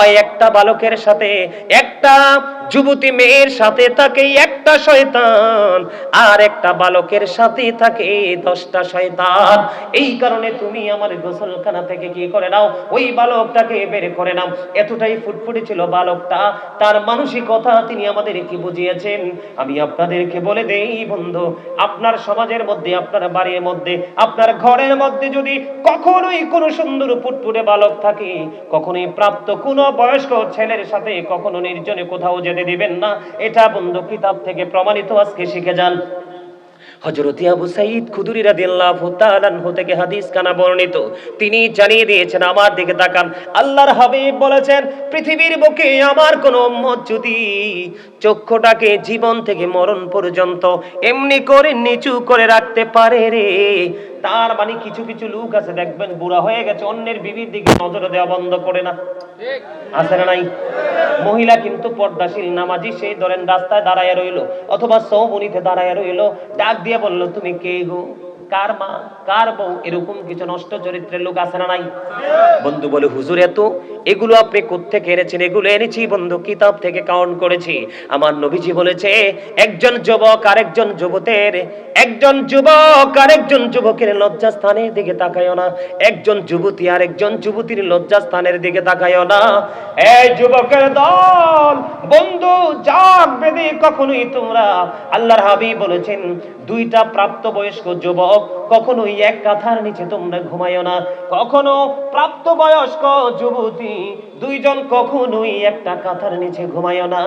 হয় একটা বালকের সাথে, একটা যুবতী মেয়ের সাথে থাকে একটা শয়তান, আর একটা বালকের সাথে থাকে 10টা শয়তান। এই কারণে তুমি আমার গোসলখানা থেকে কি করে নাও, ওই বালকটাকে বের করে নাও। এতটাই ফুটফুটে ছিল বালকটা, তার মানসিকতা তিনি আমাদেরকে বুঝিয়েছেন। আমি আপনাদেরকে বলে দেই বন্ধু, আপনার সমাজের মধ্যে, আপনার বাড়ির মধ্যে, আপনার ঘরের মধ্যে যদি কখনোই কোনো সুন্দর ফুটফুটে বালক থাকে, কখনোই প্রাপ্ত কোনো বয়স্ক ছেলের সাথে কখনো নির্জনে কোথাও যেতে দিবেন না। এটা বন্ধু কিতাব থেকে প্রমাণিত, আজকে শিখে যান। হযরত আবু সাঈদ খুদরি রাদিয়াল্লাহু তাআলা আনহু থেকে হাদিস কানা বর্ণিত, তিনি জানিয়ে দিয়েছেন, আমার দিকে তাকান, আল্লাহর হাবিব বলেছেন, পৃথিবীর বুকে আমার কোন উম্মত যদি চক্ষুটাকে জীবন থেকে মরণ পর্যন্ত এমনি করে নিচু করে রাখতে পারে রে, তার মানে কিছু কিছু লোক আছে দেখবেন বুড়া হয়ে গেছে, অন্যের বিবির দিকে নজর দেওয়া বন্ধ করে না, ঠিক আছে না নাই? মহিলা কিন্তু পর্দাশীল নামাজি, সেই ধরেন রাস্তায় দাঁড়ায় রইলো অথবা চৌবনিতে দাঁড়ায় রইলো, ডাক দিয়ে বলল, তুমি কে গো, কার মা, কার বউ? এরকম কিছু নষ্ট চরিত্রের লোক আছে না নাই? বন্ধু বলে, হুজুর এত এগুলো আপনি কোত্থেকে এনেছেন? এগুলো এনেছি বন্ধু কিতাব থেকে কাউন্ট করেছি। আমার নবীজি বলেছে, একজন যুবক আরেকজন যুবতের, একজন যুবক আরেকজন যুবকের লজ্জাস্থানের দিকে তাকায়ও না, একজন যুবতী আরেকজন যুবতীর লজ্জাস্থানের দিকে তাকায়ও না। এই যুবকের দল বন্ধু, জাগ বেঁধে কখনোই তোমরা, আল্লাহর হাবিব বলেছেন, দুইটা প্রাপ্তবয়স্ক যুবক কখনোই এক কাঁথার নিচে তোমরা ঘুমায়ও না। কখনো প্রাপ্তবয়স্ক যুবতী দুইজন কখনোই একটা কাঁথার নিচে ঘুমায়ও না।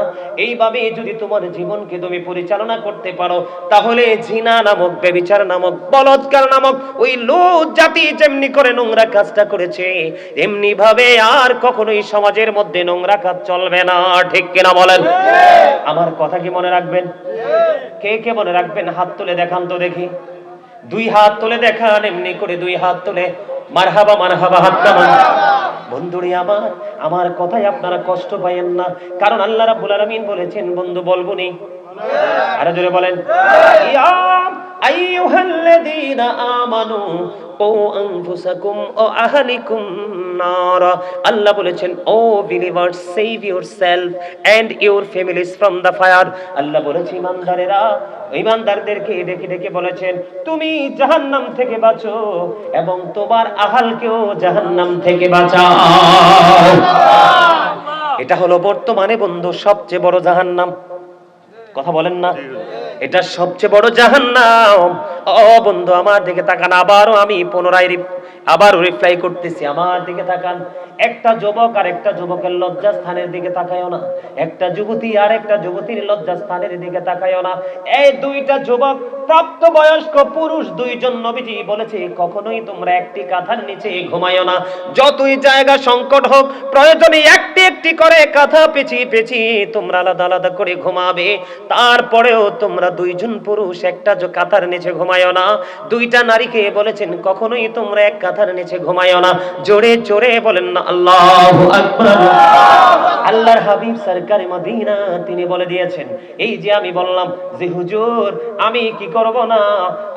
এইভাবে যদি তোমার জীবনকে তুমি পরিচালনা করতে পারো, তাহলে জিনা নামক, ব্যভিচার নামক, বলাৎকার নামক ওই লুত জাতি যেমনি করে নোংরা কাজটা করেছে, এমনি ভাবে আর কখনোই সমাজের মধ্যে নোংরা কাজ চলবে না। ঠিক কিনা বলেন? আমার কথা কি মনে রাখবেন? কে কে মনে রাখবেন? হাত তুলে দেখান তো দেখি, দুই হাত তুলে দেখান, এমনি করে দুই হাত তুলে মারহাবা মারহাবা হাত নামান। বন্ধুরে আমার কথায় আপনারা কষ্ট পাইয়েন না, কারণ আল্লাহ রাব্বুল আলামিন বলেছেন, বন্ধু বলবো নি, আরো জোরে বলেন, ইয়া আইয়ুহাল্লাযীনা আমানু ও আনফুসাকুম ও আহলিকুম নার। আল্লাহ বলেছেন, O believers, save yourself and your families from the fire. আল্লাহ বলেছে, ইমানদারেরা, ইমানদারদেরকে ডেকে ডেকে বলেছেন, তুমি জাহান্নাম থেকে বাঁচো এবং তোমার আহালকেও জাহান্নাম থেকে বাঁচাও। এটা হলো বর্তমানে বন্ধু সবচেয়ে বড় জাহান্নাম। কথা বলেন না, এটা সবচেয়ে বড় জাহান্নাম। ও বন্ধু আমার দিকে তাকান, আবারও আমি পুনরায় রিপ্লাই করতেছি, আমার দিকে তাকান। একটা যুবক আর একটা যুবকের লজ্জাস্থানের দিকে তাকায়ও না, একটা যুবতী আর একটা যুবতীর লজ্জাস্থানের দিকে তাকায়ও না। এই দুইটা যুবক প্রাপ্তবয়স্ক পুরুষ দুইজন, নবীজি বলেছে, কখনোই তোমরা একটি কাঁথার নিচে ঘুমায়ও না। যতই জায়গা সংকট হোক, প্রয়োজনে একটি একটি করে কাঁথা পেঁচিয়ে পেঁচিয়ে তোমরা আলাদা আলাদা করে ঘুমাবে, তারপরেও তোমরা দুইজন পুরুষ একটা কাঁথার নিচে ঘুমায়ও না। দুইটা নারীকে বলেছেন, কখনোই তোমরা এক কাঁথার নিচে ঘুমায়ও না। জোরে জোরে বলেন না আল্লাহু আকবার। আল্লাহর হাবিব সরকারে মদিনা তিনি বলে দিয়েছেন, এই যে আমি বললাম যে হুজুর আমি কি করব না,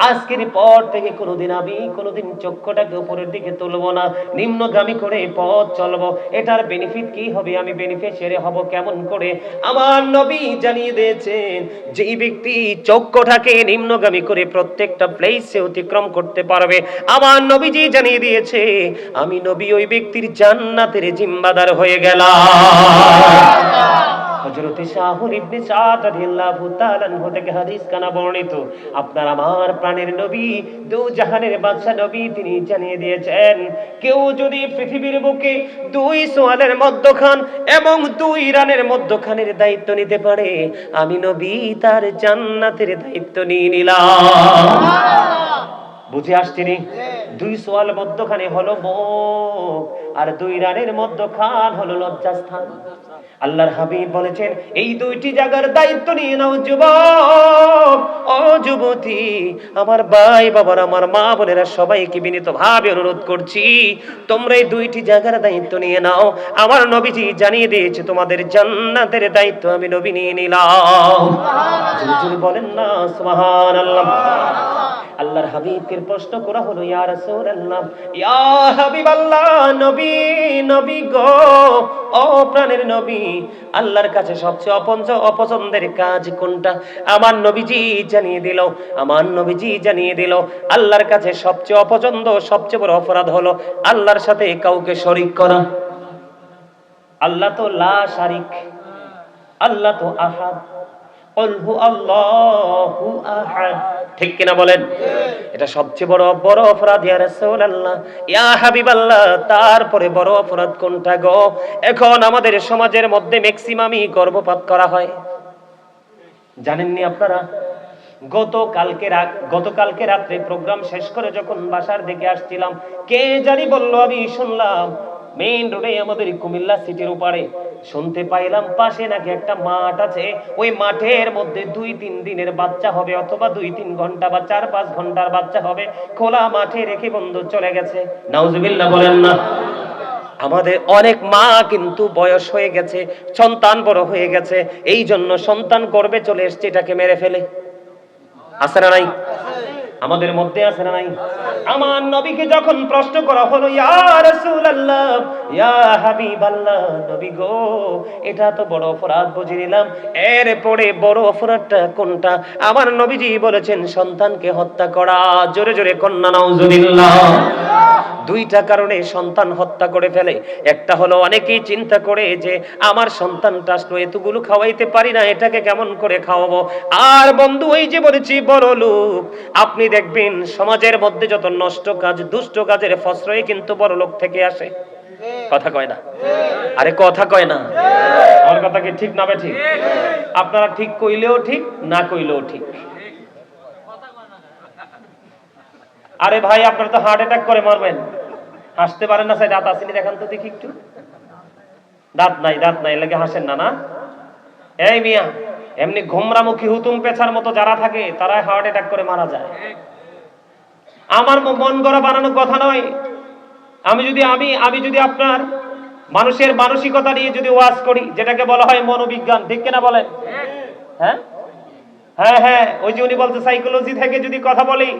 আজকের পর থেকে কোনোদিন চক্ষুটাকে উপরের দিকে তুলব না, নিম্নগামী করে পথ চলবো। এটার বেনিফিট কি হবে? আমি বেনিফিশিয়ারি হব কেমন করে? আমার নবী জানিয়ে দিয়েছেন, যেই ব্যক্তি চক্ষুটাকে নিম্নগামী করে প্রত্যেকটা প্লেসে অতিক্রম করতে পারবে, আমার নবীজি জানিয়ে দিয়েছে, আমি নবী ওই ব্যক্তির জান্নাতের জিম্মাদার হয়ে গেলাম। হযরত শাহুর ইবনে সাদ রাদিয়াল্লাহু তাআলা আনহু থেকে হাদিস কানা বর্ণিত, আপনার আমার প্রাণের নবী, দু জাহানের বাদশা নবী, তিনি জানিয়ে দিয়েছেন, কেউ যদি পৃথিবীর বুকে দুই সোয়ালের মধ্যখান এবং দুই রানের মধ্যখানের দায়িত্ব নিতে পারে, আমি নবী তার জান্নাতের দায়িত্ব নিয়ে নিলাম। বুঝে আসছেনি? দুই সোয়াল মধ্যখানে হলো মুখ, আর দুই রানের মধ্যখান হলো লজ্জাস্থান। আল্লাহর হাবিব বলেছেন, এই দুইটি জায়গার দায়িত্ব নিয়ে নাও যুবক ও যুবতী, আমার ভাই বাবার, আমার মা বোনেরা, সবাইকে বিনীতভাবে অনুরোধ করছি, তোমরা এই দুইটি জায়গার দায়িত্ব নিয়ে নাও। আমার নবীজি জানিয়ে দিয়েছে, তোমাদের জান্নাতের দায়িত্ব আমি নবী নিয়ে নিলাম। জোরে জোরে বলেন না সুবহানাল্লাহ। আল্লাহর হাবিবকে প্রশ্ন করা হলো, ইয়া রাসূলুল্লাহ, ইয়া হাবিবাল্লাহ, নবী, নবী গো, ও প্রাণের নবী, আল্লাহর কাছে সবচেয়ে অপছন্দের কাজ কোনটা? আমার নবীজি জানিয়ে দিল, আমার নবীজি জানিয়ে দিল, আল্লাহর কাছে সবচেয়ে অপছন্দ, সবচেয়ে বড় অপরাধ হলো আল্লাহর সাথে কাউকে শরীক করা। আল্লাহ তো লা শারিক, আল্লাহ তো আহাদ, কুল হু আল্লাহু আহাদ, ঠিক কিনা বলেন? এটা সবচেয়ে বড় অপরাধ ইয়া রাসূলুল্লাহ, ইয়া হাবিবাল্লাহ। তারপরে বড় অপরাধ কোনটা গো? এখন আমাদের সমাজের মধ্যে ম্যাক্সিমামই গর্ভপাত করা হয়। জানেননি আপনারা? গতকালকে রাত্রে প্রোগ্রাম শেষ করে যখন বাসার দিকে আসছিলাম, কে জানি বলল, আমি শুনলাম মেইন রোডে আমাদের কুমিল্লা সিটির উপরে শুনতে পাইলাম পাশে নাকি একটা মাঠ আছে, ওই মাঠের মধ্যে 2-3 দিনের বাচ্চা হবে, অথবা 2-3 ঘন্টা বা 4-5 ঘন্টার বাচ্চা হবে, খোলা মাঠে রেখে বন্ধু চলে গেছে। নাউজুবিল্লাহ বলেন না। আমাদের অনেক মা কিন্তু বয়স হয়ে গেছে, সন্তান বড় হয়ে গেছে, এই জন্য সন্তান গর্ভে চলে এসছে, এটাকে মেরে ফেলে। আছে না নাই? আমাদের মধ্যে আছে না নাই? আমার নবীকে যখন প্রশ্ন করা হলো, ইয়া রাসূলুল্লাহ, ইয়া হাবিবাল্লাহ, নবী গো, এটা তো বড় অপরাধ বুঝে নিলাম, এরপরে বড় অপরাধটা কোনটা? আমার নবীজি বলেছেন সন্তানকে হত্যা করা। জোরে জোরে কন্যা নাউজুবিল্লাহ। দুইটা কারণে সন্তান হত্যা করে ফেলে। একটা হলো অনেকেই চিন্তা করে যে আমার সন্তানটা আসলো, এতগুলো খাওয়াইতে পারি না, এটাকে কেমন করে খাওয়াবো। আর বন্ধু, ওই যে বলেছি বড় লোক, আপনি দেখবেন সমাজের মধ্যে যত নষ্ট কাজ, দুষ্ট কাজের ফসরই কিন্তু বড় লোক থেকে আসে। কথা কয় না? আরে কথা কয় না? আমার কথা কি ঠিক না ঠিক? আপনারা ঠিক কইলেও ঠিক, না কইলেও ঠিক। আরে ভাই, আপনারা তো হার্ট অ্যাটাক করে মরবেন। হাসতে পারেন না? দাঁত আসেনি, দেখান তো দেখি একটু। দাঁত নাই লাগে হাসেন না? না, এই মিয়া, এমনি ঘুমরামুখী হুতুম পেছার মতো যারা থাকে তারা হার্ট অ্যাটাক করে মারা যায়। আমার মন গড়া বানানো কথা নয়। আমি যদি আপনার মানুষের মানসিকতা নিয়ে যদি ওয়াজ করি, যেটাকে বলা হয় মনোবিজ্ঞান, ঠিক কিনা বলেন? হ্যাঁ হ্যাঁ হ্যাঁ, ওই যে উনি বলতে সাইকোলজি থেকে যদি কথা বলি,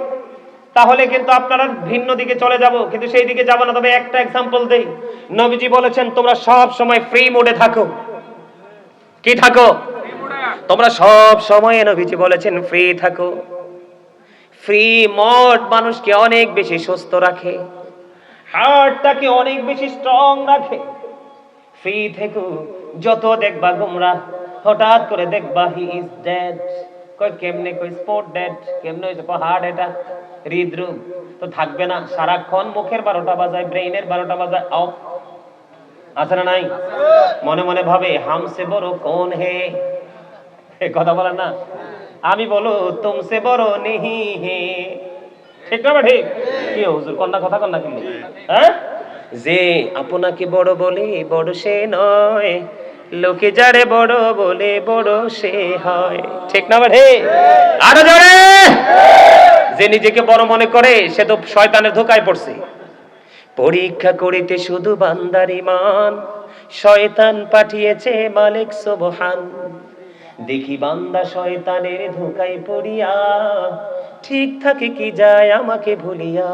তাহলে কিন্তু আপনারা ভিন্ন দিকে চলে যাব, কিন্তু সেই দিকে যাব না। তবে একটা এক্সাম্পল দেই। নবীজি বলেছেন তোমরা সব সময় ফ্রি মোডে থাকো। কি থাকো? তোমরা সব সময়, নবীজি বলেছেন ফ্রি থাকো। ফ্রি মোড মানুষকে অনেক বেশি সুস্থ রাখে, হার্টটাকে অনেক বেশি স্ট্রং রাখে। ফ্রি থেকো, যত দেখবা গুমরাহ, হঠাৎ করে দেখবা হি ইজ ডেড। কই কেমনে? কই স্পট ডেড। কেমনে হইছে? হার্ট এটা হৃদরোগ তো থাকবে না। সারাক্ষণ মুখের 12টা বাজায়, ব্রেইনের 12টা বাজায় অফ। আছে না নাই? মনে মনে ভাবে হামসে বড় কোন হে, কথা বলেন না? আমি বলো তুমসে বড় নেহি হে, ঠিক না? ঠিক কি হুজুর, কন্যা কথা কন্যা কি? হ্যাঁ, যে আপনাকে বড় বলে বড় সে নয়, লোকে যারে বড় বলে বড় সে হয়। ঠিক না? ঠিক। আরো জোরে। যে নিজেকে বড় মনে করে সে তো শয়তানের ধোকায় পড়ছে। পরীক্ষা করিতে শুধু বান্দার ঈমান, শয়তান পাঠিয়েছে মালিক সুবহান। দেখি বান্দা শয়তানের ধোকায় পড়িয়া, ঠিক থাকে কি যায় আমাকে ভুলিয়া।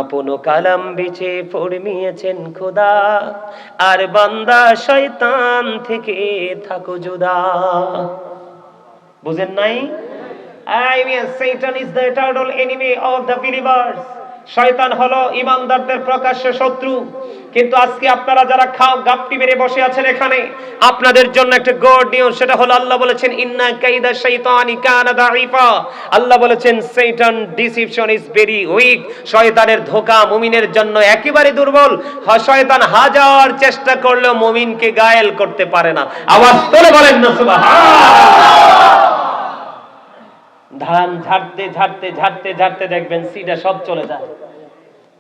আপন কালাম বিছে ফরমিয়েছেন খোদা, আর বান্দা শয়তান থেকে থাকো জুদা। বুঝেন নাই? I mean, Satan is the eternal enemy of the believers. শয়তান হলো ঈমানদারদের প্রকাশ্য শত্রু। কিন্তু আজকে আপনারা যারা গাপটি মেরে বসে আছেন এখানে, আপনাদের জন্য একটা গুড নিউজ। সেটা হলো আল্লাহ বলেছেন ইন্না কাইদা শাইতানি কানা দাঈফা। আল্লাহ বলেছেন শয়তান ডিসিপশন ইজ ভেরি উইক। শয়তানের ধোঁকা মুমিনের জন্য একেবারে দুর্বল। শয়তান হাজার চেষ্টা করলেও মুমিনকে গায়েল করতে পারে না। আওয়াজ তোলে বলেন না সুবহানাল্লাহ। ধান ঝাড়তে ঝাড়তে ঝাড়তে ঝাড়তে দেখবেন সিডা সব চলে যায়।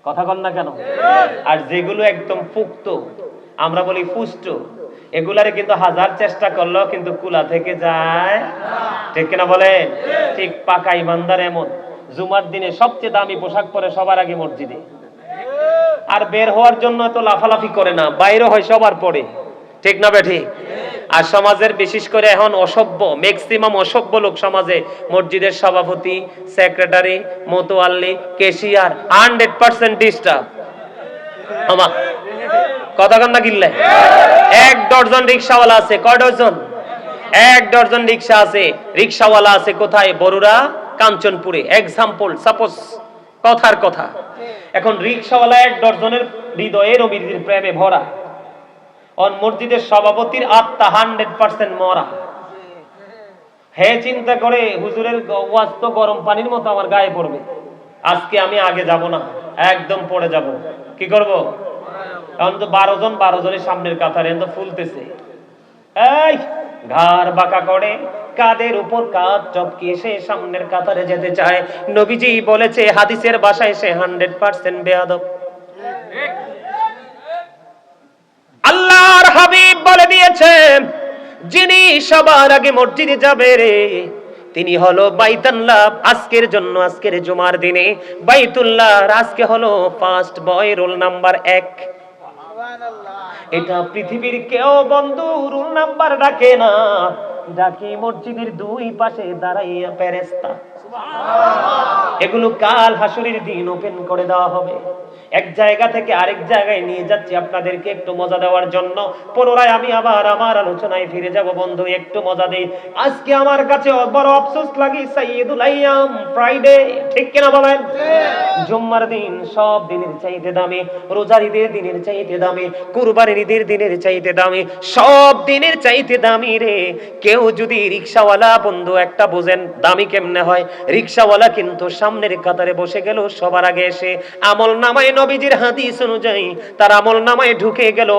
কথা কন না কেন? আর যেগুলো একদম পুক্ত, আমরা বলি পুষ্ট, এগুলারে কিন্তু হাজার চেষ্টা করলেও কিন্তু কুলা থেকে যায়। ঠিক কিনা বলেন? ঠিক পাকা ইমানদার এমন জুমার দিনে সবচেয়ে দামি পোশাক পরে সবার আগে মসজিদে, আর বের হওয়ার জন্য তো লাফালাফি করে না, বাইরে হয় সবার পরে। ঠিক না বেঠি? আর সমাজের বিশেষ করে এখন অসভ্য ম্যাক্সিমাম অসভ্য লোক সমাজে মসজিদের সভাপতি, সেক্রেটারি, মোতোয়াল্লি, ক্যাশিয়ার 100% ডিস্টার্ব। আমা কথা কান্না কিনলে 1 ডজন রিকশাওয়ালা আছে। কয় ডজন? 1 ডজন রিকশা আছে। রিকশাওয়ালা আছে কোথায়? বরুড়া, কাঞ্চনপুরে। এক্সাম্পল, সাপোজ, কথার কথা। এখন রিকশাওয়ালা 1 ডজনের হৃদয়ে নবীর প্রেমে ভরা। অন মসজিদের সভাপতির আত্মা 100% মরা। হে চিন্তা করে হুজুরের ওয়াজ তো গরম পানির মতো আমার গায়ে পড়বে, আজকে আমি আগে যাব না, একদম পড়ে যাব। কি করব? এখন তো 12 জনের সামনের কাতারে তো ফুলতেছে। এই ঘাড় বাঁকা করে কাদের উপর কাঁধ চপকিয়ে সে সামনের কাতারে যেতে চায়। নবীজি বলেছে হাদিসের ভাষায় সে 100% বেয়াদব। আল্লাহর হাবিব বলে দিয়েছেন যিনি সবার আগে মসজিদে যাবে রে তিনি হলো বাইতুল্লাহ। আজকের জন্য, আজকের জুমার দিনে বাইতুল্লাহ আজকে হলো ফার্স্ট বয়, রোল নাম্বার 1। এটা পৃথিবীর কেউ বন্ধু রোল নাম্বার ডাকে না, ডাকে মসজিদের 2 পাশে দাঁড়াইয়া ফেরেশতা। এগুলো কাল হাসরের দিন ওপেন করে দেওয়া হবে। এক জায়গা থেকে আরেক জায়গায় নিয়ে যাচ্ছি আপনাদেরকে একটু মজা দেওয়ার জন্য। পুনরায় আমি আবার আমার আলোচনায় ফিরে যাব বন্ধু, একটু মজা দেই। আজকে আমার কাছে বড় আফসোস লাগে সাইয়্যিদুল আইয়াম ফ্রাইডে, ঠিক কিনা বলেন? জুম্মার দিন সব দিনের চাইতে দামি, রোজার ঈদের দিনের চাইতে দামি, কুরবানির ঈদের দিনের চাইতে দামি, সব দিনের চাইতে দামি রে। কেউ যদি রিকশাওয়ালা বন্ধু একটা বুঝেন দামি কেমনে হয়। রিকশাওয়ালা কিন্তু সামনের কাতারে বসে গেল সবার আগে এসে আমল নামায় নবীজির হাদিস অনুযায়ী তার আমল নামায় ঢুকে গেল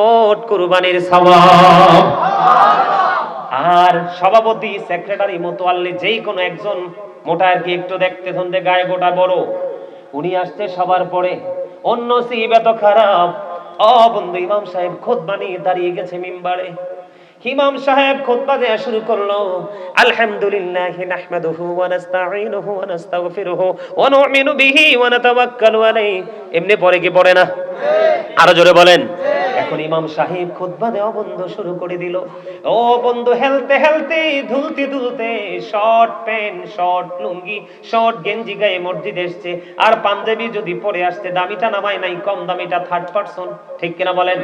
কুরবানির সওয়াব। আর সভাপতি, সেক্রেটারি, মোতোয়াল্লি যেই কোনো একজন মোটা আর কি একটু দেখতে শুনতে গায়ে গোটা বড়, উনি আসছে সবার পরে। অন্য নসিব এত খারাপ। বন্ধু ইমাম সাহেব খুতবা নিয়ে দাঁড়িয়ে গেছে মিম্বারে। ইমাম সাহেব খুতবা দেয়া শুরু করলো, আলহামদুলিল্লাহি নাহমাদুহু ওয়া নাস্তাঈনুহু ওয়া নাস্তাগফিরুহু ওয়া নু'মিনু বিহি ওয়া নাতাওয়াক্কালু আলাইহি। এমনি পড়ে কি পড়ে না? আরো জোরে বলেন। এখন ইমাম সাহেব খুতবা দেওয়া বন্ধ শুরু করে দিল। ও বন্ধু, হেলতে হেলতে ধুলতে ধুলতে শর্ট প্যান্ট, শর্ট লুঙ্গি, শর্ট গেঞ্জি গায়ে মসজিদে এসছে। আর পাঞ্জাবি যদি পরে আসছে, দামিটা নামায় নাই, কম দামিটা 3rd পারসন, ঠিক কিনা বলেন?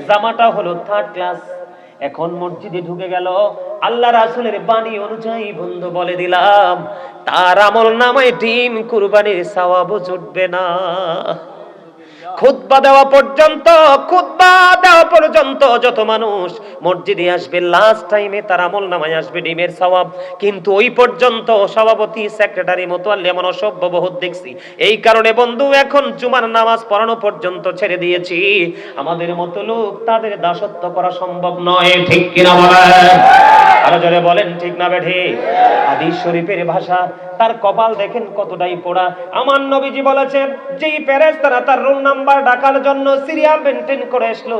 জামাটা হলো 3rd ক্লাস। এখন মসজিদে ঢুকে গেল। আল্লাহ রাসূলের বাণী অনুযায়ী বন্ধু বলে দিলাম তার আমল নামায় ডিম কুরবানির সওয়াব জুটবে না। খুতবা দেওয়া পর্যন্ত যত মানুষ মসজিদে আসবে লাস্ট টাইমে তার আমল নামায় আসবে ডিমের সওয়াব। কিন্তু ওই পর্যন্ত সভাপতি, সেক্রেটারি, মোতোয়াল্লি এমন অসভ্য বহুত দেখছি। এই কারণে বন্ধু এখন জুমার নামাজ পড়ানো পর্যন্ত ছেড়ে দিয়েছি। আমাদের মতো লোক তাদের দাসত্ব করা সম্ভব নয়, ঠিক কিনা বলেন? আরো জোরে বলেন, ঠিক না বেঠি? হাদিস শরীফের ভাষা, তার কপাল দেখেন কতটাই পোড়া। আমার নবীজি বলেছেন যেই ফেরেশতারা তার রোল নাম্বার ডাকার জন্য সিরিয়াল মেইনটেইন করে আসলো,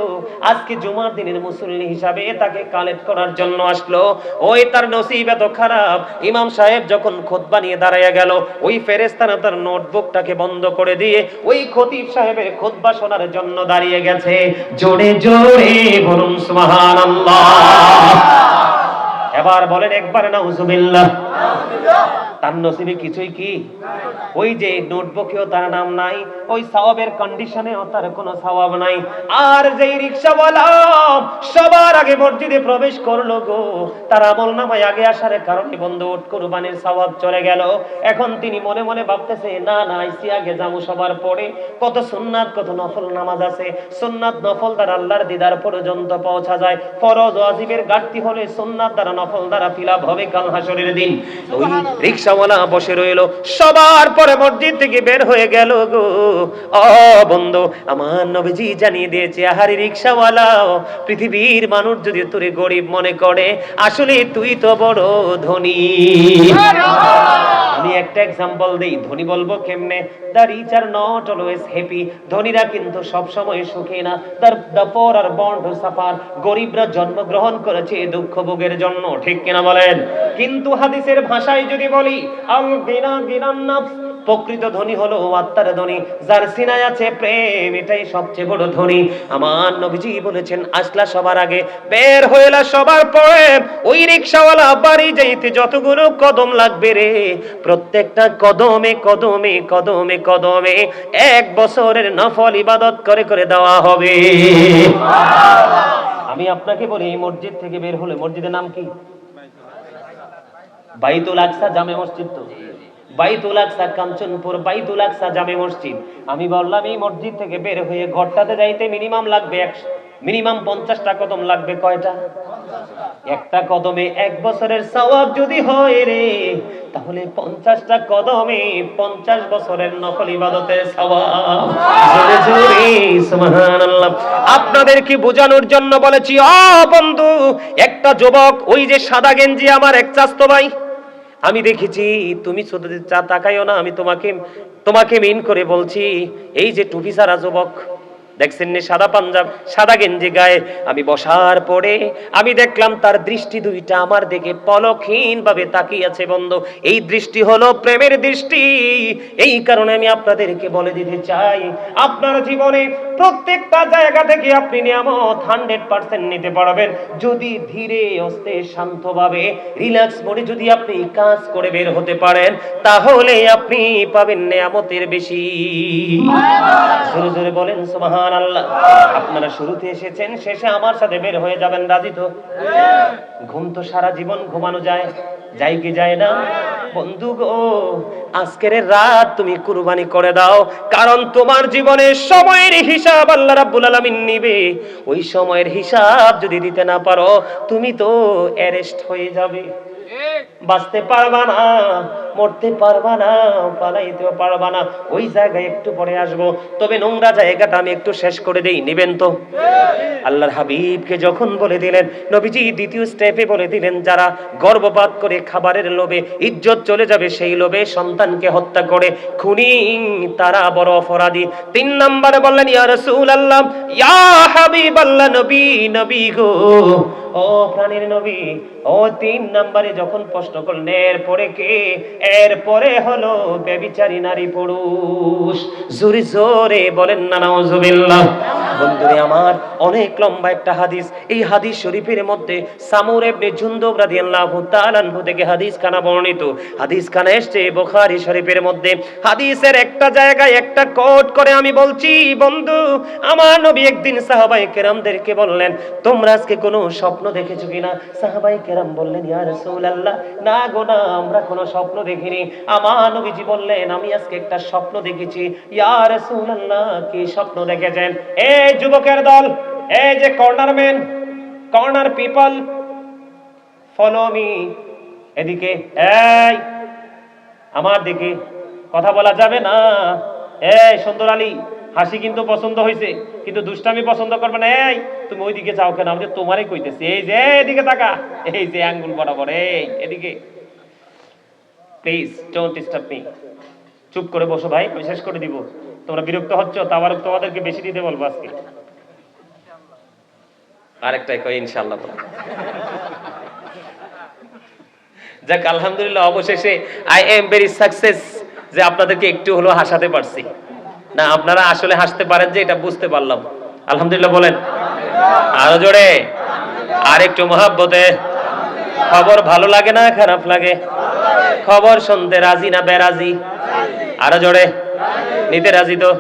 আজকে জুমার দিনের মুসল্লি হিসাবে তাকে কালেক্ট করার জন্য আসলো, ওই তার নসিব এত খারাপ। ইমাম সাহেব যখন খুতবা নিয়ে দাঁড়ায়া গেল, ওই ফেরেশতারা তার নোটবুকটাকে বন্ধ করে দিয়ে ওই খতিব সাহেবের খুতবা শোনার জন্য দাঁড়িয়ে গেছে। জোরে জোরে বলুন সুবহানাল্লাহ। এবার বলেন একবার নাউজুবিল্লাহ। তার নসিবে কিছুই কি? ওই যে নোটবুকেও তার নাম নাই, ওই সওয়াবের কন্ডিশনেও তার কোনো সওয়াব নাই। আর যেই রিকশাওয়ালা সবার আগে মসজিদে প্রবেশ করলো গো, তার আমল নামায় আগে আসার কারণে বন্ধু কুরবানির সওয়াব চলে গেল। এখন তিনি মনে মনে ভাবতেছে না না আইসি আগে যাবো সবার পরে। কত সুন্নাত, কত নফল নামাজ আছে। সুন্নাত নফল দ্বারা আল্লাহর দিদার পর্যন্ত পৌঁছা যায়। ফরজ ওয়াজিবের ঘাটতি হলে সুন্নাত দ্বারা নফল দ্বারা ফিলাপ হবে কাল হাসরের দিন। ওই রিকশাওয়ালা বসে রইলো, সবার পরে মসজিদ থেকে বের হয়ে গেল গো। বন্ধু, আমার নবীজি জানিয়ে দিয়েছে আহারি রিকশাওয়ালা, পৃথিবীর মানুষ যদি তোরে গরিব মনে করে, আসলে তুই তো বড় ধনী। আমি একটা এক্সাম্পল দেই, ধনী বলবো কেমনে? The rich are not always happy. ধনীরা কিন্তু সব সময় সুখী না। The poor are born to suffer. গরিবরা জন্মগ্রহণ করেছে দুঃখ ভোগের জন্য, ঠিক কিনা বলেন? কিন্তু হাদিসের ভাষায় যদি বলি, আল গিনা গিনান নাফস প্রকৃত ধনী হলো আত্মার ধনী, যার সিনায় আছে প্রেম, এটাই সবচেয়ে বড় ধনী। আমার নবীজি বলেছেন, আসলা সবার আগে, বের হইলা সবার পরে, ওই রিকশাওয়ালা বাড়ি যাইতে যতগুলো কদম লাগবে রে, প্রত্যেকটা কদমে কদমে কদমে কদমে 1 বছরের নফল ইবাদত করে করে দেওয়া হবে। আমি আপনাকে বলি, এই মসজিদ থেকে বের হলে, মসজিদের নাম কি? বাইতুল আকসা জামে মসজিদ। তো বাইতুল আকসা কাঞ্চনপুর বাইতুল আকসা জামে মসজিদ। আমি বললাম এই মসজিদ থেকে বের হয়ে ঘরটাতে যাইতে মিনিমাম লাগবে মিনিমাম 50টা কদম লাগবে। কয়টা? একটা কদমে 1 বছরের সওয়াব যদি হয় রে, তাহলে 50টা কদমে 50 বছরের নফল ইবাদতের সওয়াব। জোরে জোরে সুবহানাল্লাহ। আপনাদেরকে বোঝানোর জন্য বলেছি, বন্ধু, একটা যুবক, ওই যে সাদা গেঞ্জি আমার এক চাচতো ভাই, আমি দেখেছি, তুমি শুধু তাকাইও না, আমি তোমাকে মিন করে বলছি, এই যে টুপি ছাড়া যুবক দেখছেন নি, সাদা পাঞ্জাব সাদা গেঞ্জি গায়ে, আমি বসার পরে আমি দেখলাম তার দৃষ্টি দুইটা আমার দিকে পলকহীন ভাবে তাকিয়ে আছে। বন্ধু, এই দৃষ্টি হলো প্রেমের দৃষ্টি। এই কারণে আমি আপনাদেরকে বলে দিতে চাই, আপনার জীবনে প্রত্যেকটা জায়গা থেকে আপনি নিয়ামত 100% নিতে পারবেন, যদি ধীরে আস্তে শান্তভাবে রিল্যাক্স মোডে যদি আপনি কাজ করে বের হতে পারেন, তাহলে আপনি পাবেন নিয়ামতের বেশি। জোরে জোরে বলেন সুবহানাল্লাহ। আপনারা শুরুতে এসেছেন, শেষে আমার সাথে বের হয়ে যাবেন, রাজি তো? ঘুম তো সারা জীবন ঘুমানো যায়, যায় কি যায় না? বন্ধু গো, আজকের রাত তুমি কুরবানি করে দাও, কারণ তোমার জীবনের সময়ের হিসাব আল্লাহ রাব্বুল আলামিন নিবে। ওই সময়ের হিসাব যদি দিতে না পারো, তুমি তো অ্যারেস্ট হয়ে যাবে, বাঁচতে পারবা না, মরতে পারবা না, পালাইতেও পারবা না। ওই জায়গায় একটু পরে আসবো, তবে নোংরা জায়গাটা আমি একটু শেষ করে দেই, নিবেন তো? আল্লাহর হাবিবকে যখন বলে দিলেন, নবীজি দ্বিতীয় স্টেপে বলে দিলেন, যারা গর্ভপাত করে খাবারের লোভে ইজ্জত চলে যাবে, সেই লোভে সন্তানকে হত্যা করে খুনি, তারা বড় অপরাধী। 3 নম্বরে বললেন, ইয়া রাসূলুল্লাহ, ইয়া হাবিবাল্লাহ, নবী, নবী গো, ও প্রাণের নবী, ও 3 নম্বরে যখন প্রশ্ন করলেন, এরপরে কে? এরপরে হলো ব্যভিচারী নারী পুরুষ। জোরে জোরে বলেন না নাউজুবিল্লাহ। বন্ধুরে আমার, অনেক লম্বা একটা হাদিস, এই হাদিস শরীফের মধ্যে সামুর ইবনে জুনদুব রাদিয়াল্লাহু তাআলা আনহু থেকে হাদিস খানা বর্ণিত। হাদিস খানা এসেছে বুখারী শরীফের মধ্যে। হাদিসের একটা জায়গায় একটা কোট করে আমি বলছি, বন্ধু আমার নবী একদিন সাহাবায়ে কেরামদেরকে বললেন, তোমরা আজকে কোনো স্বপ্ন দেখেছো কিনা? সাহাবায়ে কেরাম বললেন, ইয়া রাসূলুল্লাহ, না গো না, আমরা কোনো স্বপ্ন দেখিনি। আমার নবীজি বললেন, আমি আজকে একটা স্বপ্ন দেখেছি। ইয়া রাসূলুল্লাহ, কি স্বপ্ন দেখেছেন? এই যুবকের দল, এই যে কর্নারম্যান, কর্নার পিপল, ফলো মি, এদিকে, এই আমার দিকে, কথা বলা যাবে না। এই সুন্দর আলী, হাসি কিন্তু পছন্দ হয়েছে, কিন্তু দুষ্টামি পছন্দ করবে না। এই তুমি ওইদিকে যাও কেন? আমি তোমারই কইতেছি, এই যে এদিকে তাকা, এই যে আঙ্গুল বরাবর, এই এদিকে, প্লিজ ডোন্ট ডিস্টার্ব মি। চুপ করে বসো ভাই, আমি শেষ করে দিব। তোমরা বিরক্ত হচ্ছ, তাবারক তোমাদেরকে বেশি দিতে বলবো আজকে। আরেকটাই কই ইনশাআল্লাহ। যাক, আলহামদুলিল্লাহ, অবশেষে আই এম ভেরি সাকসেস যে আপনাদেরকে একটু হলো হাসাতে পারছি। না, আপনারা আসলে হাসতে পারেন যে এটা বুঝতে পারলাম। আলহামদুলিল্লাহ বলেন, আরো জোরে, আর একটু মহাব্বতে। খবর ভালো লাগে না খারাপ লাগে? খবর শুনতে রাজি না বেরাজি? আরো জোরে, নিতে রাজি তো?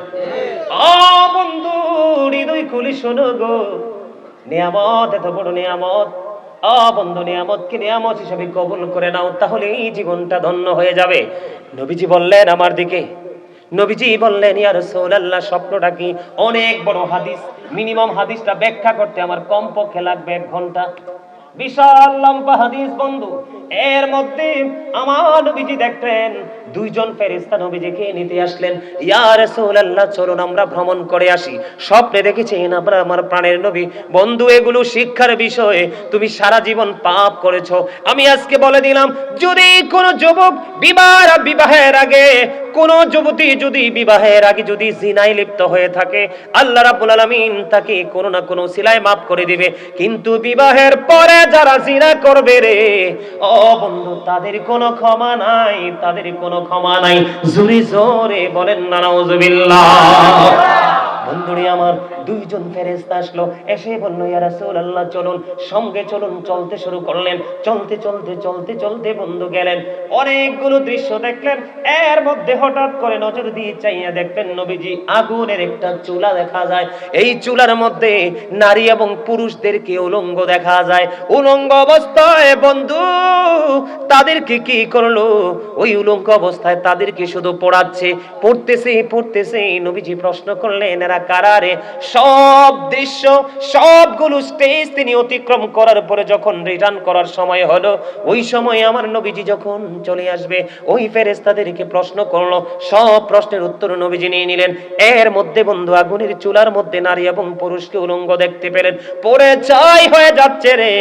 ও বন্ধু, হৃদয় খুলি শোনো গো, নিয়ামত, এত বড় নিয়ামত। ও বন্ধু, নিয়ামতকে নিয়ামত হিসেবে কবুল করে নাও, তাহলে এই জীবনটা ধন্য হয়ে যাবে। নবীজি বললেন আমার দিকে, নবীজি বললেন, ইয়া রাসূলুল্লাহ, স্বপ্নটা কি? অনেক বড় হাদিস, মিনিমাম হাদিসটা ব্যাখ্যা করতে আমার কমপক্ষে লাগবে 1 ঘন্টা। বিশাল লম্বা হাদিস বন্ধু। এর মধ্যে আমার নবীজি দেখলেন 2 জন ফেরেশতা নবীজিকে নিতে আসলেন। ইয়া রাসূলুল্লাহ, চলুন আমরা ভ্রমণ করে আসি। স্বপ্নে দেখেছেন আমরা, আমার প্রাণের নবী। বন্ধু, এগুলো শিক্ষার বিষয়ে, তুমি সারা জীবন পাপ করেছো। আমি আজকে বলে দিলাম, যদি কোনো যুবক বিবাহের আগে, কোন যুবতী যদি বিবাহের আগে যদি জিনায় লিপ্ত হয়ে থাকে, আল্লাহ রাব্বুল আলামিন তাকে কোনো না কোনো সিলায় মাফ করে দিবে। কিন্তু বিবাহের পরে যারা জিনা করবে রে, ও বন্ধু তাদের কোনো ক্ষমা নাই, তাদের কোনো ক্ষমা নাই। জোরে জোরে বলেন না নাউজুবিল্লাহ। বন্ধুরে আমার, দুইজন ফেরেশতা আসলো, এসে বলল ইয়া রাসূলুল্লাহ চলুন, সঙ্গে চলুন। চলতে শুরু করলেন। চলতে চলতে চলতে চলতে বন্ধু গেলেন, অনেকগুলো দৃশ্য দেখলেন। এর মধ্যে হঠাৎ করে নজর দিয়ে চাইয়া দেখলেন নবীজি আগুনের একটা চুলা দেখা যায়। এই চুলার মধ্যে নারী এবং পুরুষদেরকে উলঙ্গ দেখা যায়। উলঙ্গ অবস্থায় বন্ধু তাদেরকে কি করলো, ওই উলঙ্গ অবস্থায় তাদেরকে শুধু পড়াচ্ছে, পড়তেছে। নবীজি প্রশ্ন করলেন এরা কারা রে? সব দৃশ্য, সবগুলো স্টেজ তিনি অতিক্রম করার পরে যখন রিটার্ন করার সময় হলো, ওই সময় আমার নবীজি যখন চলে আসবে, ওই ফেরেশতাদেরকে প্রশ্ন করলো, সব প্রশ্নের উত্তর নবীজি নিয়ে নিলেন। এর মধ্যে বন্ধু আগুনের চুলার মধ্যে নারী এবং পুরুষকে উলঙ্গ দেখতে পেলেন। পড়ে ছাই হয়ে যাচ্ছে রে,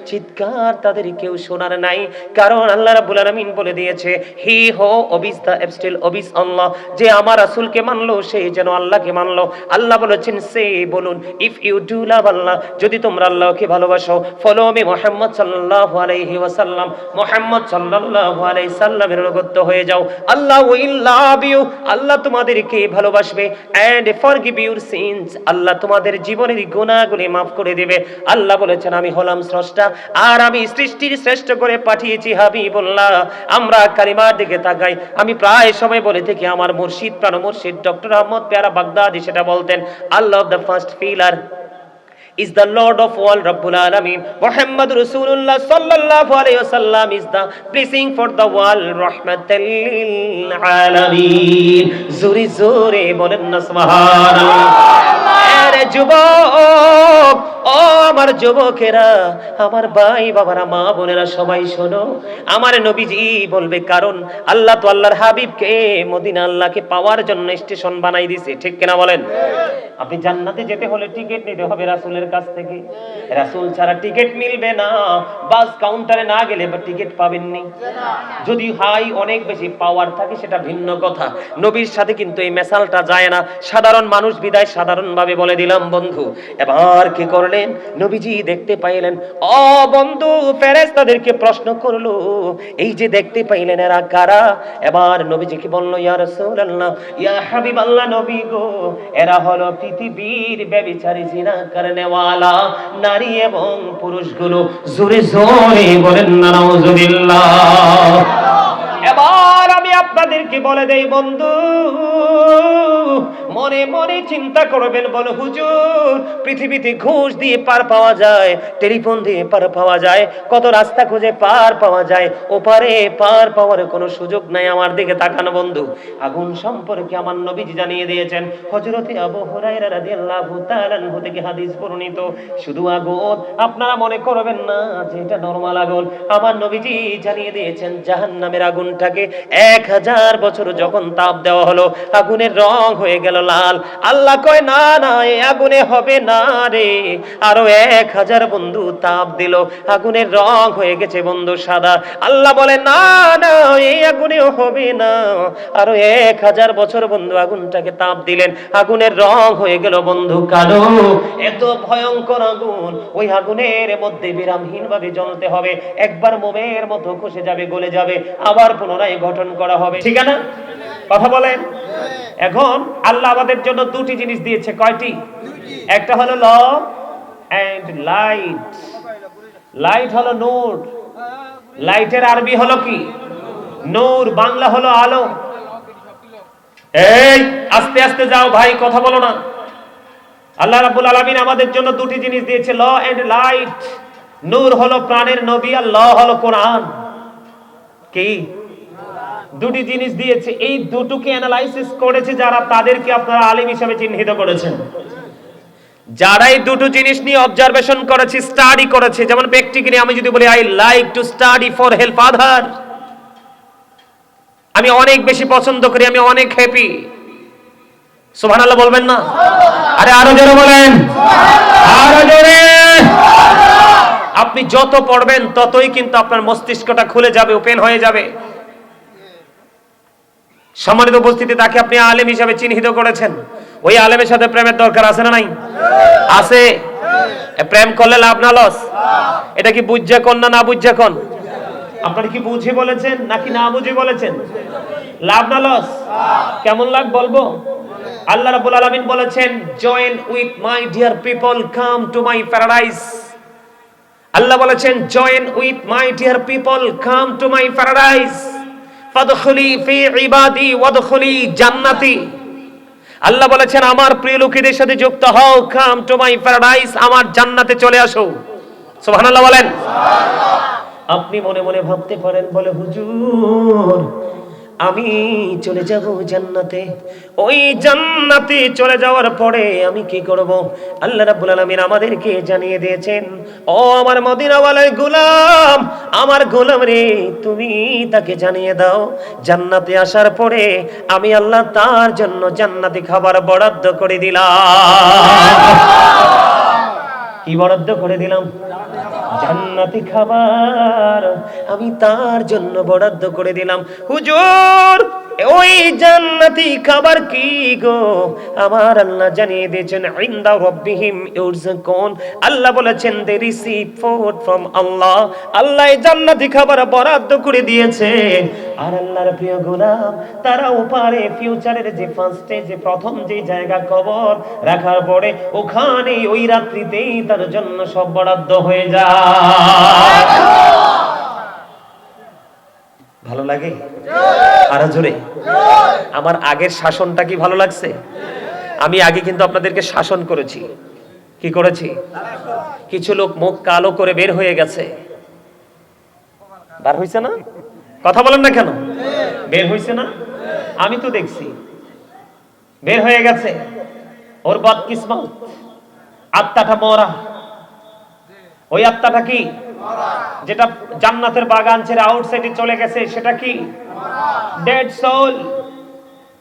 চিৎকার তাদের কেউ শোনার নাই, কারণ আল্লাহ রাব্বুল আলামিন বলে দিয়েছে হি হো অবিস দা এবস্টিল অবিস আল্লাহ, যে আমার রাসূলকে মানলো সে যেন আল্লাহকে মানলো। আল্লাহ বলেছেন সে বলুন ইফ ইউ ডু লাভ আল্লাহ, যদি তোমরা আল্লাহকে ভালোবাসো, ফলো মি মুহাম্মদ সাল্লাল্লাহু আলাইহি ওয়াসাল্লাম, মুহাম্মদ সাল্লাল্লাহু আলাইহি সাল্লামের অনুগত হয়ে যাও, আল্লাহ উইল লাভ ইউ, আল্লাহ তোমাদেরকে ভালোবাসবে। এন্ড ফরগিভ ইউর সিনস, আল্লাহ তোমাদের জীবনের গুনাহগুলি maaf করে দিবে। আল্লাহ বলেছেন আমি হলাম স্রষ্টা, আর আমি সৃষ্টির শ্রেষ্ঠ করে পাঠিয়েছি হাবিবুল্লাহ। আমরা কালিমার দিকে তাকাই, আমি প্রায় সময় বলে থাকি আমার মুর্শিদ, প্রাণ মুর্শিদ ডক্টর আহমদ পেয়ারা বাগদাদি সেটা বলতেন, আল্লাহ the first pillar is the Lord of all Rabbul Alamin. Muhammad Rasulullah sallallahu alayhi wasallam is the blessing for the world, rahmatal lil alamin. Zuri zuri bolen na subhanallah. আরে যুবক, ও আমার যুবকেরা, আমার ভাই বাবারা, মা বোনেরা, সবাই শোনো, আমার নবীজি বলবে, কারণ আল্লাহ তো আল্লাহর হাবিবকে মদিনা আল্লাহকে পাওয়ার জন্য স্টেশন বানাই দিয়েছে, ঠিক কিনা বলেন? আপনি জান্নাতে যেতে হলে টিকিট নিতে হবে রাসূলের কাছ থেকে, রাসূল ছাড়া টিকিট মিলবে না। বাস কাউন্টারে না গেলে বা টিকিট পাবেননি। যদি হাই অনেক বেশি পাওয়ার থাকে সেটা ভিন্ন কথা, নবীর সাথে কিন্তু এই মেসালটা যায় না। সাধারণ মানুষ বিদায় সাধারণ ভাবে বলে দিলাম বন্ধু। এবার কি করলেন, নবীজি দেখতে পাইলেন, ও বন্ধু ফেরেশতাদেরকে প্রশ্ন করলো, এই যে দেখতে পাইলেন এরা কারা? এবার নবীজি কি বলল, ইয়া রাসূলুল্লাহ, ইয়া হাবিবাল্লাহ, নবী গো, এরা হলো পৃথিবীর ব্যভিচারী, জিনা করনেওয়ালা নারী এবং পুরুষগুলো। জোরে জোরে বলেন না নাউজুবিল্লাহ। এবার আমি আপনাদেরকে বলে দেই বন্ধু, মনে মনে চিন্তা করবেন, বলো হুজুর পৃথিবীতে ঘুষ দিয়ে পার পাওয়া যায়, টেলিফোন দিয়ে পার পাওয়া যায়, কত রাস্তা খুঁজে পার পাওয়া যায়, ওপারে পার পাওয়ার কোনো সুযোগ নাই। আমার দিকে তাকানো বন্ধু, আগুন সম্পর্কে আমার নবীজি জানিয়ে দিয়েছেন, হযরতে আবু হুরায়রা রাদিয়াল্লাহু তাআলা আনহু থেকে হাদিস বর্ণিত। শুধু আগুন আপনারা মনে করবেন না যে এটা নরমাল আগুন, আমার নবীজি জানিয়ে দিয়েছেন জাহান্নামের আগুনটাকে 1000 বছর যখন তাপ দেওয়া হলো, আগুনের রং হয়ে গেল লাল। আল্লাহ কয় না না, এই আগুনে হবে না রে, আরো 1000 বন্ধু তাপ দিল, আগুনের রং হয়ে গেছে বন্ধু সাদা। আল্লাহ বলে না না, এই আগুনেও হবে না, আরো 1000 বছর বন্ধু আগুনটাকে তাপ দিলেন, আগুনের রং হয়ে গেল বন্ধু কালো। এত ভয়ঙ্কর আগুন, ওই আগুনের মধ্যে বিরামহীন ভাবে জ্বলতে হবে, একবার মোমের মতো খসে যাবে, গলে যাবে, আবার পুনরায় গঠন করা হবে, ঠিক না? কথা বলেন। এখন আল্লাহ আমাদের জন্য দুটি জিনিস দিয়েছে, কয়টি? একটা হলো ল এন্ড লাইট। লাইট হলো নূর, লাইটের আরবি হলো কি? নূর, বাংলা হলো আলো। এই আস্তে আস্তে যাও ভাই, কথা বলো না। আল্লাহ রাব্বুল আলামিন আমাদের জন্য দুটি জিনিস দিয়েছে, ল এন্ড লাইট। নূর হলো প্রাণের নবী, আর ল হলো কোরআন। কি দুটি জিনিস দিয়েছে, এই দুটোকে অ্যানালাইসিস করেছে যারা, তাদেরকে আপনারা আলেম হিসেবে চিহ্নিত করেছেন। যারা এই দুটো জিনিস নিয়ে অবজারভেশন করেছে, স্টাডি করেছে, যেমন প্র্যাকটিক্যালি আমি যদি বলি I like to study for help আদার, আমি অনেক বেশি পছন্দ করি, আমি অনেক হ্যাপি। সুবহানাল্লাহ বলবেন না? আরে আরো জোরে বলেন, আরো জোরে। আপনি যত পড়বেন ততই কিন্তু আপনার মস্তিষ্কটা খুলে যাবে, ওপেন হয়ে যাবে। সম্মানিত উপস্থিতি, তাকে আপনি আলেম হিসেবে চিহ্নিত করেছেন, ওই আলেমের সাথে প্রেমের দরকার আছে না নাই? আছে। প্রেম করলে লাভ না লস? এটা কি বুঝা কোন না বুঝা কোন? আপনারা কি বুঝে বলেছেন নাকি না বুঝে বলেছেন? লাভ না লস? কেমন লাভ বলবো? আল্লাহ রাব্বুল আলামিন বলেছেন, join with my dear people, come to my paradise. আল্লাহ বলেছেন, join with my dear people, come to my paradise, ফাদখুলি ফি ইবাদি ওয়াদখুলি জান্নাতি। আল্লাহ বলেছেন, আমার প্রিয় লোকেদের সাথে যুক্ত হও, কাম টু মাই প্যারাডাইস, আমার জান্নাতে চলে আসো। সুবহানাল্লাহ বলেন। আপনি মনে মনে ভাবতে পারেন, বলে হুজুর আমি চলে যাব জান্নাতে, ওই জান্নাতে চলে যাওয়ার পরে আমি কি করব? আল্লাহ রাব্বুল আলামিন আমাদেরকে জানিয়ে দিয়েছেন, ও আমার মদিনাওয়ালার গোলাম, আমার গোলাম রে, তুমি তাকে জানিয়ে দাও জান্নাতে আসার পরে আমি আল্লাহ তার জন্য জান্নাতি খাবার বরাদ্দ করে দিলাম। কি বরাদ্দ করে দিলাম? জান্নাতি খাবার আমি তার জন্য বরাদ্দ করে দিলাম। হুজুর ওই জান্নাতি খাবার কি গো? আমার আল্লাহ জানিয়ে দিয়েছেন, ইনদা রাব্বিহিম ইউরযাকুন। আল্লাহ বলেছেন, দে রিসিভ ফুড ফ্রম আল্লাহ। আল্লাহ এই জান্নাতি খাবার বরাদ্দ করে দিয়েছে। আর আল্লাহর প্রিয় গোলাম, তারা ওপারে ফিউচারের যে ফার্স্টে যে প্রথম যে জায়গা কবর রাখার পরে ওখানে ওই রাত্রিতেই তার জন্য সব বরাদ্দ হয়ে যায়। ভালো লাগে? আরো জোরে। আমার আগের শাসনটা কি ভালো লাগছে? আমি আগে কিন্তু আপনাদেরকে শাসন করেছি। কি করেছি? কিছু লোক মুখ কালো করে বের হয়ে গেছে। বার হইছে না? কথা বলেন না কেন? বের হইছে না? আমি তো দেখছি বের হয়ে গেছে। ওর বদকিসমত, আত্মাটা মরা। ওই আত্মাটা কি? যেটা জান্নাতের বাগান ছেড়ে আউটসাইডে চলে গেছে, সেটা কি? Dead soul.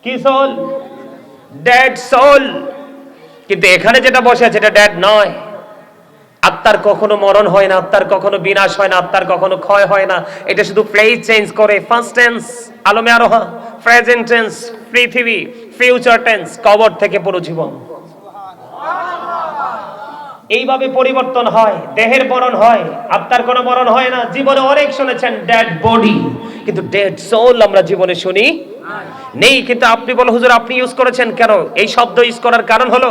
কি সোল? Dead soul. কিন্তু এখানে যেটা বসে আছে এটা ডেড নয়। আত্মার কখনো মরণ হয় না, আত্মার কখনো বিনাশ হয় না, আত্মার কখনো ক্ষয় হয় না। এটা শুধু প্লেস চেঞ্জ করে। ফার্স্ট টেন্স আলমে আরোহা, প্রেজেন্ট টেন্স পৃথিবী, ফিউচার টেন্স কবর থেকে পুরো জীবন। এইভাবে পরিবর্তন হয়। দেহের মরণ হয়, আত্মার কোনো মরণ হয় না। জীবনে অনেক শুনেছেন ডেড বডি, কিন্তু ডেড সোল আমরা জীবনে শুনি নেই। কিন্তু আপনি বলে হুজুর আপনি ইউজ করেছেন কেন? এই শব্দ ইউজ করার কারণ হলো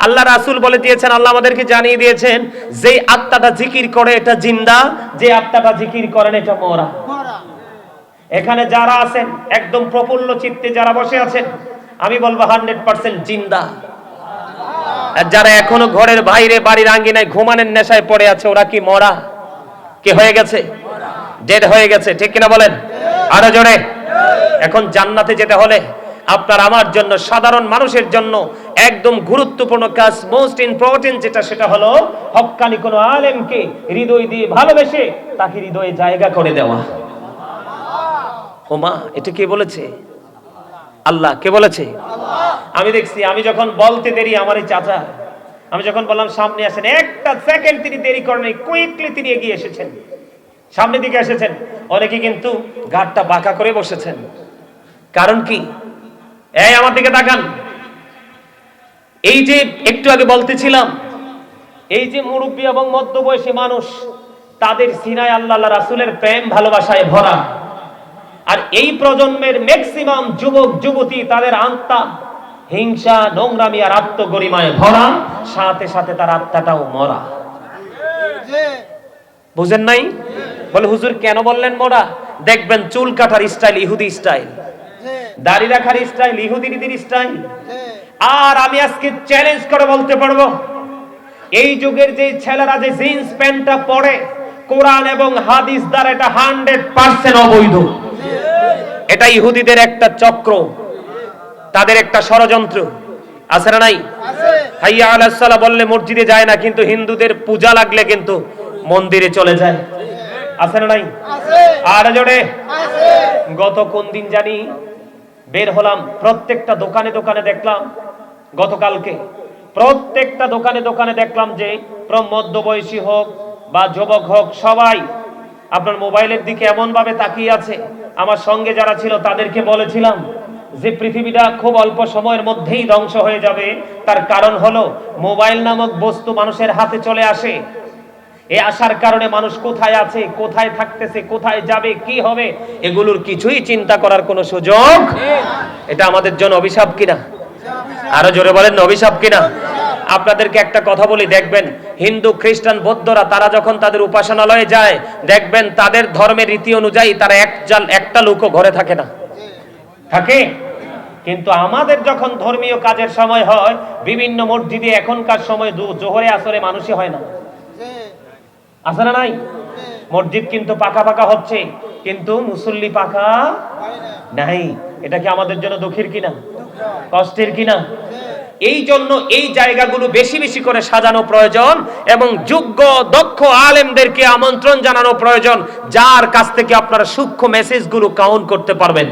আল্লাহ রাসূল বলে দিয়েছেন, আল্লাহ আমাদেরকে জানিয়ে দিয়েছেন, যে আত্মাটা জিকির করে এটা জিন্দা, যে আত্মাটা জিকির করেন এটা মরা। এখানে যারা আছেন একদম প্রফুল্ল চিত্তে যারা বসে আছেন, আমি বলবো 100% জিন্দা। আর যারা এখনো ঘরের বাইরে বাড়ির আঙ্গিনায় ঘুমানোর নেশায় পড়ে আছে, ওরা কি মরা? কি হয়ে গেছে? ডেড হয়ে গেছে। ঠিক কিনা বলেন? আরো জোরে। এখন জান্নাতে যেতে হলে আপনার আমার জন্য, সাধারণ মানুষের জন্য একদম গুরুত্বপূর্ণ কাজ, মোস্ট ইম্পর্টেন্ট যেটা, সেটা হলো হক্কানি কোন আলেমকে হৃদয় দিয়ে ভালোবেসে তাকে হৃদয়ে জায়গা করে দেওয়া। ওমা, এটা কে বলেছে? আল্লাহ। কে বলেছে? আমি দেখছি, আমি যখন বলতে দেরি, আমার এই চাচা, আমি যখন বললাম সামনে আসেন, একটা সেকেন্ড তিনি দেরি করেন, কুইকলি তিনি এগিয়ে এসেছেন, সামনের দিকে এসেছেন। অনেকে কিন্তু ঘাটটা বাঁকা করে বসেছেন। কারণ কি? এই আমার দিকে তাকান। এই যে একটু আগে বলতেছিলাম, এই যে মুরব্বী এবং মধ্যবয়সী মানুষ, তাদের সিনায় আল্লাহ রাসূলের প্রেম ভালোবাসায় ভরা। আর এই প্রজন্মের ম্যাক্সিমাম যুবক যুবতী, তাদের আত্মা হিংসা, নোংরামি আর আত্মগরিমায় ভরা, সাথে সাথে তার আত্মাটাও মরা। বুঝেন নাই? বলে হুজুর কেন বললেন মরা? দেখবেন চুল কাটার স্টাইল ইহুদি স্টাইল, দাড়ি রাখার স্টাইল ইহুদিদের স্টাইল। আর আমি আজকে চ্যালেঞ্জ করে বলতে পারবো, এই যুগের যে ছেলেরা যে জিন্স প্যান্টটা পরে, কোরআন এবং হাদিস দ্বারা এটা 100% অবৈধ। এটা ইহুদিদের একটা চক্র, তাদের একটা ষড়যন্ত্র। আছে না নাই? হাইয়া আলাস সালাহ বললে মসজিদে যায় না, কিন্তু হিন্দুদের পূজা লাগলে কিন্তু মন্দিরে চলে যায়। আছে না নাই? আর জোরে। গত কোন দিন জানি বের হলাম, প্রত্যেকটা দোকানে দোকানে দেখলাম, গতকালকে প্রত্যেকটা দোকানে দোকানে দেখলাম যে মধ্যবয়সী হোক বা যুবক হোক, সবাই আপনার মোবাইলের দিকে এমন ভাবে তাকিয়ে আছে। আমার সঙ্গে যারা ছিল তাদেরকে বলেছিলাম যে পৃথিবীটা খুব অল্প সময়ের মধ্যেই ধ্বংস হয়ে যাবে। তার কারণ হলো মোবাইল নামক বস্তু মানুষের হাতে চলে আসে। এই আশার কারণে মানুষ কোথায় আছে, কোথায় থাকতেছে, কোথায় যাবে, কি হবে, এগুলোর কিছুই চিন্তা করার কোনো সুযোগ। এটা আমাদের জন্য অভিশাপ কিনা? আরো জোরে বলেন, অভিশাপ কিনা? আপনাদেরকে একটা কথা বলি, দেখবেন হিন্দু, খ্রিস্টান, বৌদ্ধরা তারা যখন তাদের উপাসনালয়ে যায়, দেখবেন তাদের ধর্মের রীতি অনুযায়ী তারা একটা লোকও ঘরে থাকে না, থাকে। কিন্তু আমাদের যখন ধর্মীয় কাজের সময় হয়, বিভিন্ন মসজিদে এখনকার সময় জোহরে আসরে মানুষই হয় না, আছে না নাই? মসজিদ কিন্তু পাকা পাকা হচ্ছে, কিন্তু মুসল্লি পাকা নাই। এটা কি আমাদের জন্য দুঃখের কিনা, কষ্টের কিনা? এই জন্য এই জায়গাগুলো বেশি বেশি করে সাজানো প্রয়োজন এবং যোগ্য দক্ষ আলেমদেরকে আমন্ত্রণ জানানো প্রয়োজন, যার কাছ থেকে আপনারা সূক্ষ্ম মেসেজগুলো কাউন্ট করতে পারবেন।